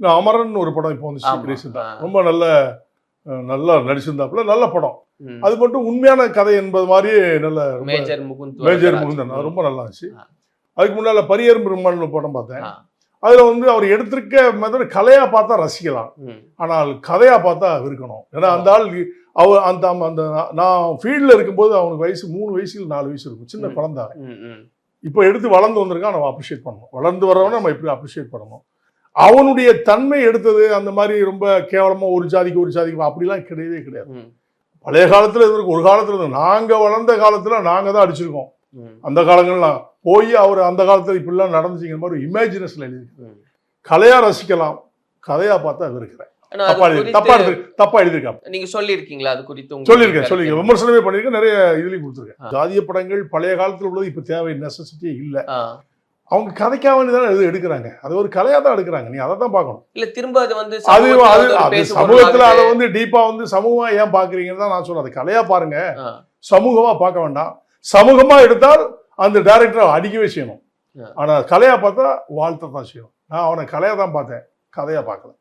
இந்த அமரன் ஒரு படம் இப்போ வந்து ரீசெண்டா ரொம்ப நல்லா நடிச்சிருந்தாப்புல, நல்ல படம். அது மட்டும் உண்மையான கதை என்பது மாதிரியே நல்ல மேஜர் முகுந்தன் அது ரொம்ப நல்லா இருந்துச்சு. அதுக்கு முன்னால பரியரும் பெருமாள்னு படம் பார்த்தேன். அதுல வந்து அவர் எடுத்திருக்க மெத்தட் கலையா பார்த்தா ரசிக்கலாம், ஆனால் கதையா பார்த்தா இருக்கணும். ஏன்னா அந்த ஆள் அவர் அந்த நான் ஃபீல்டில் இருக்கும்போது அவனுக்கு வயசு 3 வயசு 4 வயசு இருக்கும், சின்ன குழந்தை. இப்போ எடுத்து வளர்ந்து வந்திருக்கான், நம்ம அப்ரிஷியேட் பண்ணணும். வளர்ந்து வரவன நம்ம எப்படி அப்ரிஷியேட் பண்ணணும். அவனுடைய தன்மை எடுத்தது அந்த மாதிரி ரொம்ப கேவலமா ஒரு ஜாதிக்கு அப்படிலாம் கிடையவே கிடையாது. பழைய காலத்துல இருக்கு, ஒரு காலத்துல இருந்து நாங்க வளர்ந்த காலத்துல நாங்க தான் அடிச்சிருக்கோம். அந்த காலங்கள்லாம் போய் அவர் அந்த காலத்துல இப்படிலாம் நடந்துச்சுங்கிற மாதிரி இமேஜினேஷன்ல எழுதிருக்கு. கலையா ரசிக்கலாம், கதையா பார்த்தா இருக்கிறேன். தப்பா எழுதிருக்காங்க. நீங்க சொல்லியிருக்கீங்களா அது குறித்து? சொல்லியிருக்கேன், விமர்சனமே பண்ணிருக்கேன், நிறைய இதுலயும் கொடுத்துருக்கேன். ஜாதிய படங்கள் பழைய காலத்துல உள்ளது இப்ப தேவை நெசசிட்டியே இல்ல. அவங்க கதைக்காக தான் எடுக்கிறாங்க, அது ஒரு கலையா தான் எடுக்கிறாங்க. நீ அதை தான் பார்க்கணும். இல்ல திரும்ப அது வந்து சமூகத்துல அதை வந்து டீப்பா வந்து சமூகமா ஏன் பாக்குறீங்கன்னு தான் நான் சொல்றேன். அது கலையா பாருங்க, சமூகமா பார்க்க வேண்டாம். சமூகமா எடுத்தால் அந்த டைரக்டரை அடிக்கவே செய்யணும். ஆனா கலையா பார்த்தா வாழ்த்த தான் செய்யணும். நான் அவனை கலையா தான் பார்த்தேன், கதையா பார்க்கல.